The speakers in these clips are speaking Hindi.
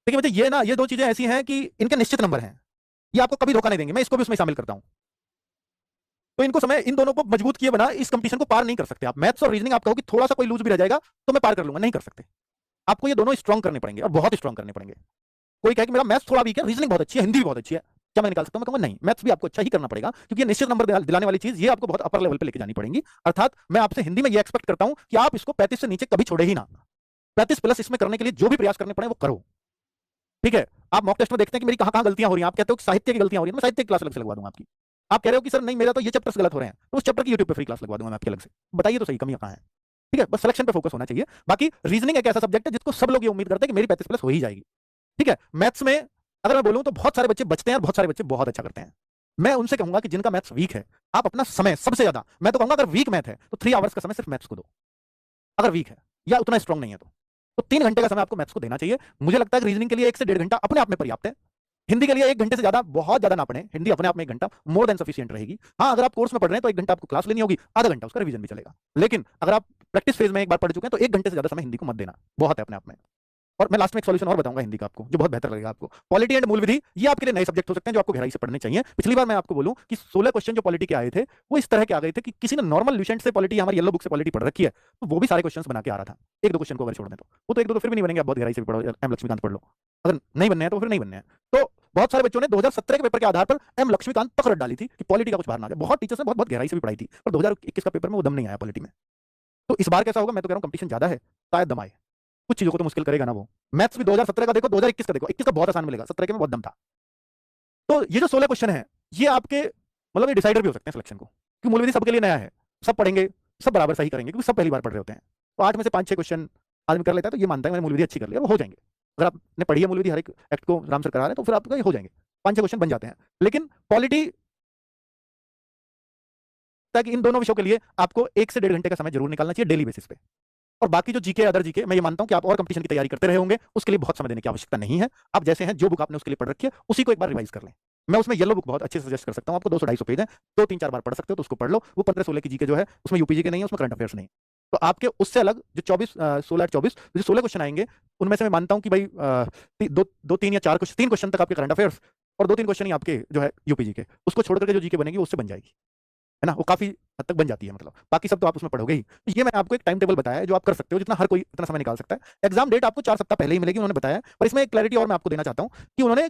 देखिए मुझे ये दो चीजें ऐसी हैं कि इनके निश्चित नंबर हैं, ये आपको कभी धोखा नहीं देंगे, मैं इसको भी उसमें शामिल करता हूं। तो इनको समय, इन दोनों को मजबूत किए बिना इस कंपटीशन को पार नहीं कर सकते आप। मैथ्स और रीजनिंग आप कहो कि थोड़ा सा कोई लूज भी रह जाएगा तो मैं पार कर लूंगा, नहीं कर सकते। आपको ये दोनों स्ट्रांग करने पड़ेंगे और बहुत स्ट्रांग करने पड़ेंगे। कोई कहे कि मेरा मैथ्स थोड़ा वीक है, रीजनिंग बहुत अच्छी है, हिंदी भी बहुत अच्छी है, क्या मैं निकाल सकता हूं? मैं कहूंगा नहीं, मैथ्स भी आपको अच्छा ही करना पड़ेगा, क्योंकि ये निश्चित नंबर दिलाने वाली चीज, ये आपको बहुत अपर लेवल पे लेके जानी पड़ेगी। अर्थात मैं आपसे हिंदी में ये एक्सपेक्ट करता हूं कि आप इसको 35 से नीचे कभी छोड़े ही ना। 35 प्लस इसमें करने के लिए जो भी प्रयास करने पड़े वो करो, ठीक है? आप मॉक टेस्ट में देखते हैं कि मेरी कहां गलतियां हो रही हैं, आप कहते हो कि साहित्य की गलतियां हो रही हैं, मैं साहित्य की क्लास अलग से लगवा दूंगा आपकी। आप कह रहे हो कि सर नहीं मेरा तो ये चैप्टर्स गलत हो रहे हैं, तो उस चैप्टर की यूट्यूब पे फ्री क्लास लगवा दूंगा मैं आपकी अलग से। बताइए तो सही कमियां कहां है? ठीक है, बस सिलेक्शन पे फोकस होना चाहिए। बाकी रीजनिंग एक ऐसा सब्जेक्ट है जिसको सब लोग ये उम्मीद करते हैं कि मेरी 35 प्लस हो ही जाएगी। ठीक है, मैथ्स में अगर मैं बोलूं तो बहुत सारे बच्चे बचते हैं और बहुत सारे बच्चे बहुत अच्छा करते हैं। मैं उनसे कहूंगा कि जिनका मैथ्स वीक है, आप अपना समय सबसे ज्यादा, मैं तो कहूंगा अगर वीक मैथ है तो 3 आवर्स का समय सिर्फ मैथ्स को दो, अगर वीक है या उतना स्ट्रांग नहीं है तो 3 घंटे का समय आपको मैथ्स को देना चाहिए। मुझे लगता है कि रीजनिंग के लिए 1 से 1.5 घंटा अपने आप में पर्याप्त है। हिंदी के लिए 1 घंटे से ज्यादा बहुत ज्यादा ना पढ़ें, हिंदी अपने आप में 1 घंटा मोर देन सफिशियंट रहेगी। हाँ, अगर आप कोर्स में पढ़ रहे हैं तो 1 घंटा आपको क्लास लेनी होगी, आधा घंटा उसका रिवीजन भी चलेगा। लेकिन अगर आप प्रैक्टिस फेज में एक बार पढ़ चुके हैं तो 1 घंटे से ज्यादा समय हिंदी को मत देना, बहुत है अपने आप में। और मैं लास्ट में एक सॉल्यूशन और बताऊंगा हिंदी का आपको, जो बहुत बेहतर लगेगा आपको। पॉलिटी एंड मूल विधि, ये आपके लिए नए सब्जेक्ट हो सकते हैं जो आपको गहराई से पढ़ने चाहिए। पिछली बार मैं आपको बोलूं कि 16 क्वेश्चन जो पॉलिटी के आए थे वो इस तरह के आ गए थे कि किसी ने नॉर्मल ल्यूसेंट से पॉलिटी, हमारी येलो बुक से पॉलिटी पढ़ रखी है, तो वो भी सारे क्वेश्चन बना के आ रहा था। 1-2 क्वेश्चन को अगर छोड़ दें तो वो तो 1-2 तो फिर भी नहीं बनेंगे, आप बहुत गहराई से भी पढ़ो, एम लक्ष्मीकांत पढ़ लो। अगर नहीं बनने हैं तो फिर नहीं बनने हैं। तो बहुत सारे बच्चों ने 2017 के पेपर के आधार पर एम लक्ष्मीकांत तक रट डाली थी कि पॉलिटी का कुछ बाहर ना आ जाए। बहुत टीचर्स ने बहुत बहुत गहराई से भी पढ़ाई थी, पर 2021 का पेपर में वो दम नहीं आया पॉलिटी में। तो इस बार कैसा होगा, मैं तो कह रहा हूं कंपटीशन ज्यादा है, शायद दम आए। कुछ चीजों को तो मुश्किल करेगा ना वो। मैथ्स भी 2017 का देखो, 2021 का देखो, 21 का बहुत आसान मिलेगा, 17 के में बहुत दम था। तो ये जो 16 क्वेश्चन है, ये आपके मतलब ये डिसाइडर भी हो सकते हैं सिलेक्शन को, क्योंकि मूल विधि सबके लिए नया है, सब पढ़ेंगे, सब बराबर सही करेंगे, क्योंकि सब पहली बार पढ़ रहे होते हैं। तो 8 में से 5-6 क्वेश्चन आदमी कर लेता है तो ये मानता है मैंने मूल विधि अच्छी कर लिया, वो हो जाएंगे। अगर आपने पढ़ी है मूल विधि, हर एक एक्ट को राम सर करा रहे हैं, तो फिर आपका ये हो जाएंगे, 5-6 क्वेश्चन बन जाते हैं। लेकिन पॉलिटी, ताकि इन दोनों विषयों के लिए आपको 1 से 1.5 घंटे का समय जरूर निकालना चाहिए डेली बेसिस पे। और बाकी जो जीके, अदर जीके, मैं ये मानता हूं कि आप और कंपटीशन की तैयारी करते रहे होंगे, उसके लिए बहुत समय देने की आवश्यकता नहीं है। आप जैसे हैं, जो बुक आपने उसके लिए पढ़ रखी है उसी को एक बार रिवाइज कर लें। मैं उसमें येलो बुक बहुत अच्छे से सजेस्ट कर सकता हूं आपको, 200-250 पेज है, 2-3-4 बार पढ़ सकते हो, तो उसको पढ़ लो। वो 15-16 की जीके जो है उसमें यूपीजी के नहीं है, उसमें करंट अफेयर्स नहीं है। तो आपके उससे अलग जो 16 जो 16 क्वेश्चन आएंगे, उनमें से मैं मानता हूं कि भाई 2-3 या 4 क्वेश्चन, 3 क्वेश्चन तक आपके करंट अफेयर्स और 2-3 क्वेश्चन ही आपके जो है यूपीजी के, उसको छोड़ करके जो जीके बनेगी उससे बन जाएगी, है ना? वो काफी हद तक बन जाती है, मतलब बाकी सब तो आप उसमें पढ़ोगे ही। तो ये मैंने आपको एक टाइम टेबल बताया है जो आप कर सकते हो, जितना हर कोई इतना समय निकाल सकता है। एग्जाम डेट आपको 4 सप्ताह पहले ही मिलेगी, उन्होंने बताया है। पर इसमें एक क्लैरिटी और मैं आपको देना चाहता हूं कि उन्होंने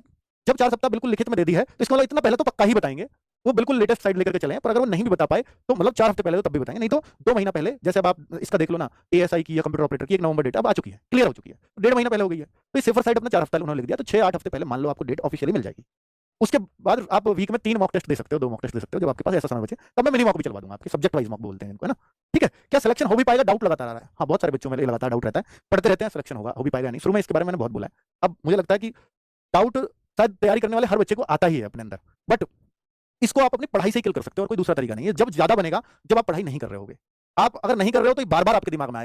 जब 4 सप्ताह बिल्कुल लिखित में दे दी है, तो इसका मतलब इतना पहले तो पक्का ही बताएंगे, वो बिल्कुल लेटेस्ट साइड लेकर के चले हैं। पर अगर वो नहीं भी बता पाए तो मतलब 4 हफ्ते पहले तो तब भी बताएंगे, नहीं तो 2 महीना पहले। जैसे अब आप इसका देख लो ना, एएसआई की या कंप्यूटर ऑपरेटर की 1 नवंबर डेट अब आ चुकी है, क्लियर हो चुकी है, 1.5 महीना पहले हो गई है। तो सेफर साइड अपना 4 हफ्ता उन्होंने लिख दिया, तो 6-8 हफ्ते पहले मान लो आपको डेट ऑफिशियली मिल जाएगी। उसके बाद आप वीक में 3 मॉक टेस्ट दे सकते हो, 2 मॉक टेस्ट दे सकते हो, जब आपके पास ऐसा समय बचे। तब मैं मिनी मॉक भी चलवा दूंगा आपके, सब्जेक्ट वाइज मॉक बोलते हैं इनको, है ना? ठीक है, क्या सिलेक्शन हो भी पाएगा? डाउट लगातार आ रहा है। हाँ, बहुत सारे बच्चों में लगातार डाउट रहता है, पढ़ते रहते हैं, सिलेक्शन होगा, हो भी पाएगा नहीं। शुरू में इसके बारे में मैंने बहुत बोला है। अब मुझे लगता है कि डाउट शायद तैयारी करने वाले हर बच्चे को आता ही है अपने अंदर, बट इसको आप अपनी पढ़ाई से ही किल कर सकते हो, और कोई दूसरा तरीका नहीं है। जब ज्यादा बनेगा जब आप पढ़ाई नहीं कर रहे होगे। आप अगर नहीं कर रहे हो तो बार बार आपके दिमाग में आएगा।